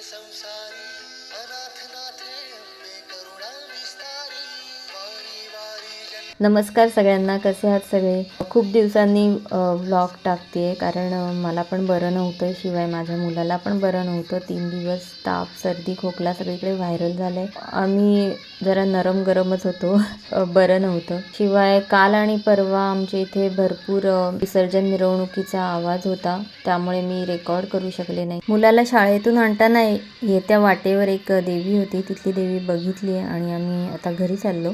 संसारी अनाथ नाथे अंबे करुणा विस्तारी वारी वारी नमस्कार सगळ्यांना, कसे आहात सगळे. खूप दिवसांनी व्लॉग टाकते कारण मला पण बरं नव्हतं, शिवाय माझ्या मुलाला पण बरं नव्हतं. 3 दिवस ताप, सर्दी, खोकला सगळीकडे व्हायरल झालं आहे. आम्ही जरा नरम गरमच होतो. बरं नव्हतं. शिवाय काल आणि परवा आमच्या इथे भरपूर विसर्जन मिरवणुकीचा आवाज होता, त्यामुळे मी रेकॉर्ड करू शकले नाही. मुलाला शाळेतून आणताना येत्या वाटेवर एक देवी होती, तिथली देवी बघितली आणि आम्ही आता घरी चाललो.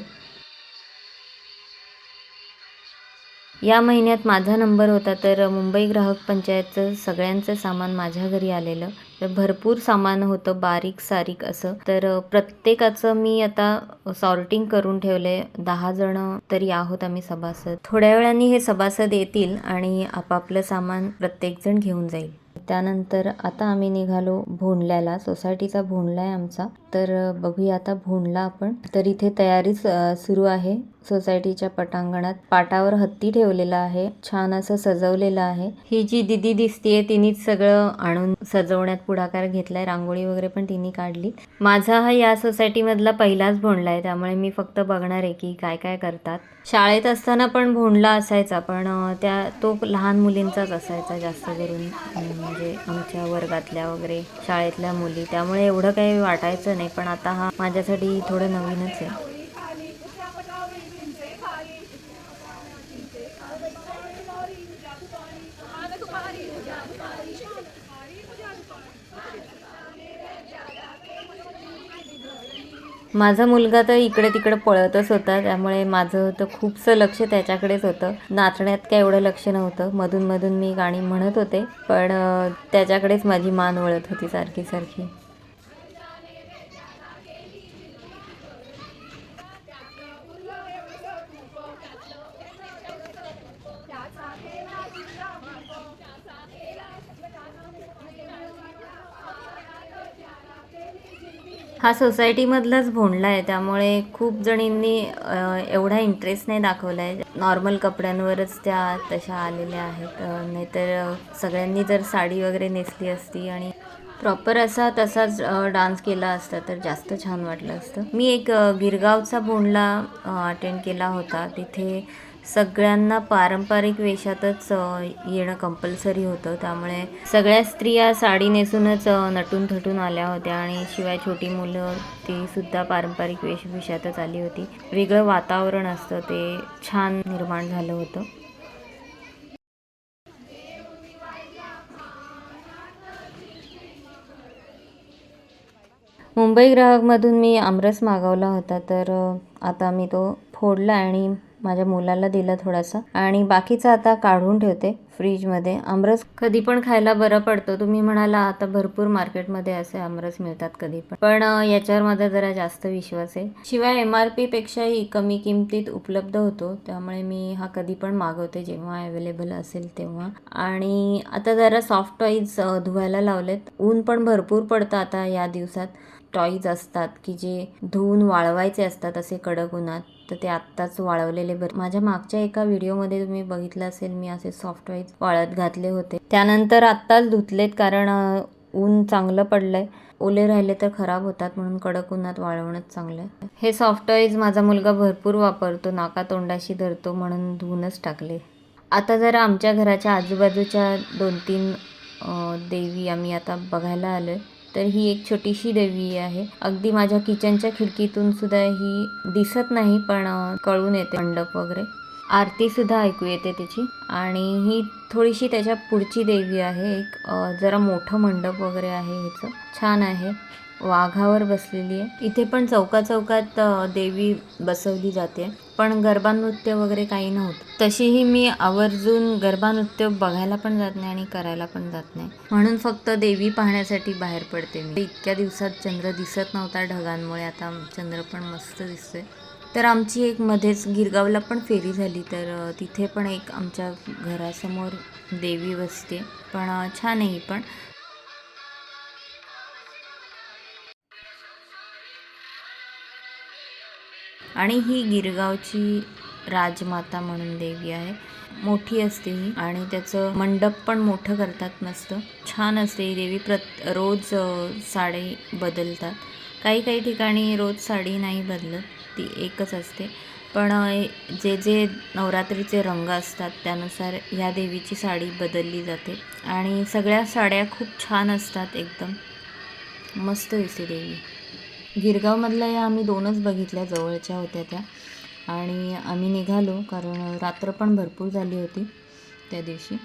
या महिन्यात माझा नंबर होता, तर मुंबई ग्राहक पंचायतचं सगळ्यांचं सामान माझ्या घरी आलेलं. तर भरपूर सामान होतं, बारीक सारीक असं. तर प्रत्येकाचं मी आता सॉर्टिंग करून ठेवले. 10 जण तरी आहोत आम्ही सभासद. थोड्या वेळाने हे सभासद येतील आणि आपापलं सामान प्रत्येकजण घेऊन जाईल. त्यानंतर आता आम्ही निघालो भोंडल्याला. सोसायटीचा भोंडला आहे आमचा. तर बघूया आता भोंडला आपण. तर इथे तयारी सुरू आहे. सोसायटीच्या पटांगणात पाटावर हत्ती ठेवलेला आहे, छान असं सजवलेलं आहे. ही जी दिदी दिसतीये तिनेच सगळं आणून सजवण्यात पुढाकार घेतलाय. रांगोळी वगैरे पण तिने काढली. माझा हा या सोसायटी मधला पहिलाच भोंडला आहे, त्यामुळे मी फक्त बघणार आहे की काय काय करतात. शाळेत असताना पण भोंडला असायचा, पण तो लहान मुलींचाच असायचा जास्त करून, म्हणजे आमच्या वर्गातल्या वगैरे शाळेतल्या मुली, त्यामुळे एवढं काही वाटायचं नाही. पण आता हा माझ्यासाठी थोडं नवीनच आहे. माझा मुलगा तर इकडे तिकडे पळतच होता, त्यामुळे माझं तर खूपसं लक्ष त्याच्याकडेच होतं. नाचण्यात काय एवढं लक्ष नव्हतं. मधून मधून मी गाणी म्हणत होते, पण त्याच्याकडेच माझी मान वळत होती सारखी सारखी. हा सोसायटीमधलाच भोंडला आहे, त्यामुळे खूप जणींनी एवढा इंटरेस्ट नाही दाखवला आहे. नॉर्मल कपड्यांवरच त्या तशा आलेल्या आहेत. नाहीतर सगळ्यांनी जर साडी वगैरे नेसली असती आणि प्रॉपर असा तसाच डान्स केला असता तर जास्त छान वाटलं असतं. मी एक गिरगावचा भोंडला अटेंड केला होता. तिथे सगळ्यांना पारंपरिक वेशातच येणं कंपल्सरी होतं, त्यामुळे सगळ्या स्त्रिया साडी नेसूनच नटून थटून आल्या होत्या आणि शिवाय छोटी मुलं ती सुद्धा पारंपरिक वेशभूषातच आली होती. वेगळं वातावरण असतं, ते छान निर्माण झालं होतं. मुंबई ग्राहकमधून मी आमरस मागवला होता, तर आता मी तो फोडला आणि माझ्या मुलाला दिला थोडासा, आणि बाकीचा आता काढून ठेवते फ्रीजमध्ये. आमरस कधी पण खायला बरं पडतं. तुम्ही म्हणाला आता भरपूर मार्केटमध्ये असे आमरस मिळतात कधी पण याच्यावर माझा जरा जास्त विश्वास आहे. शिवाय MRP पेक्षाही कमी किमतीत उपलब्ध होतो, त्यामुळे मी हा कधी पण मागवते जेव्हा अवेलेबल असेल तेव्हा. आणि आता जरा सॉफ्ट टॉईज धुवायला लावलेत. ऊन पण भरपूर पडतं आता या दिवसात. टॉईज असतात की जे धुवून वाळवायचे असतात असे कडक उन्हात, तर ते आत्ताच वाळवलेले बरं. माझ्या मागच्या एका व्हिडिओमध्ये तुम्ही बघितलं असेल, मी असे सॉफ्ट टॉईज वाळत घातले होते. त्यानंतर आत्ताच धुतलेत, कारण ऊन चांगलं पडलंय. ओले राहिले तर खराब होतात, म्हणून कडक उन्हात वाळवणंच चांगलं आहे. हे सॉफ्ट टॉईज माझा मुलगा भरपूर वापरतो, नाका तोंडाशी धरतो, म्हणून धुवूनच टाकले. आता जरा आमच्या घराच्या आजूबाजूच्या 2-3 देवी आम्ही आता बघायला आलोय. तर ही एक छोटीशी देवी आहे. अगदी माझ्या किचनच्या खिडकीतून सुद्धा ही दिसत नाही, पण कळून येते मंडप वगैरे. आरती सुद्धा ऐकू येते त्याची. आणि ही थोडीशी त्याच्या पुढची देवी आहे. एक जरा मोठं मंडप वगैरे आहे ह्याचं. छान आहे. वाघावर बसलेली आहे. इथे पण चौकात देवी बसवली जाते, पण गरबा नृत्य वगैरे काही नव्हतं. तशीही मी आवर्जून गरबा नृत्य बघायला पण जात नाही आणि करायला पण जात नाही, म्हणून फक्त देवी पाहण्यासाठी बाहेर पडते मी. इतक्या दिवसात चंद्र दिसत नव्हता ढगांमुळे, आता चंद्र पण मस्त दिसतोय. तर आमची एक मध्येच गिरगावला पण फेरी झाली, तर तिथे पण एक आमच्या घरासमोर देवी बसते, पण छान आहे ही पण. आणि ही गिरगावची राजमाता म्हणून देवी आहे. मोठी असते ही आणि त्याचं मंडप पण मोठं करतात मस्त. छान असते ही देवी. रोज साडी बदलतात. काही काही ठिकाणी रोज साडी नाही बदलत, ती एकच असते. पण जे जे नवरात्रीचे रंग असतात त्यानुसार ह्या देवीची साडी बदलली जाते आणि सगळ्या साड्या खूप छान असतात. एकदम मस्त दिसते देवी. गिरगावमधल्या या आम्ही 2च बघितल्या, जवळच्या होत्या त्या. आणि आम्ही निघालो कारण रात्र पण भरपूर झाली होती त्या दिवशी.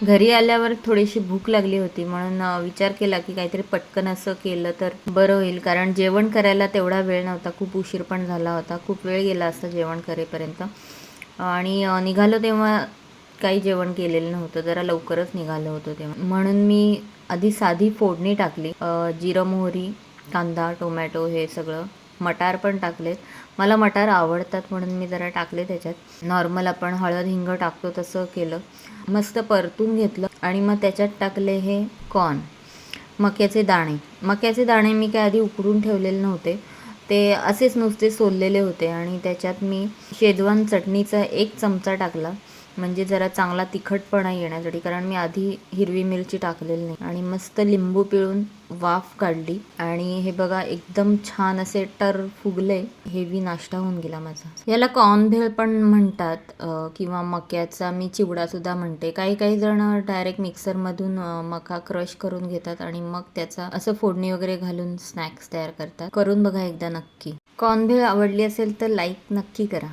घरी आल्यावर थोडीशी भूक लागली होती म्हणून विचार केला की काहीतरी पटकन असं केलं तर बरं होईल, कारण जेवण करायला तेवढा वेळ नव्हता. खूप उशीर पण झाला होता, खूप वेळ गेला असता जेवण करेपर्यंत. आणि निघालो तेव्हा काही जेवण केलेलं नव्हतं, जरा लवकरच निघालो होतो तेव्हा. म्हणून मी आधी साधी फोडणी टाकली, जिरं मोहरी कांदा टोमॅटो हे सगळं. मटार पण टाकलेत, मला मटार आवडतात म्हणून मी जरा टाकले त्याच्यात. नॉर्मल आपण हळद हिंग टाकतो तसं केलं. मस्त परतून घेतलं आणि मग त्याच्यात टाकले हे कॉर्न, मक्याचे दाणे. मक्याचे दाणे मी काय आधी उकडून ठेवलेले नव्हते, ते असेच नुसते सोललेले होते. आणि त्याच्यात मी शेजवान चटणीचा 1 चमचा टाकला, म्हणजे जरा चांगला तिखटपणा येण्यासाठी, कारण मी आधी हिरवी मिरची टाकलेली नाही. आणि मस्त लिंबू पिळून वाफ काढली आणि हे बघा एकदम छान असे टर फुगले. हेवी नाश्ता होऊन गेला माझा. याला कॉर्न भेळ पण म्हणतात किंवा मक्याचा मी चिवडासुद्धा म्हणते. काही काही जण डायरेक्ट मिक्सरमधून मका क्रश करून घेतात आणि मग त्याचा असं फोडणी वगैरे घालून स्नॅक्स तयार करतात. करून बघा एकदा नक्की. कॉर्न भेळ आवडली असेल तर लाईक नक्की करा.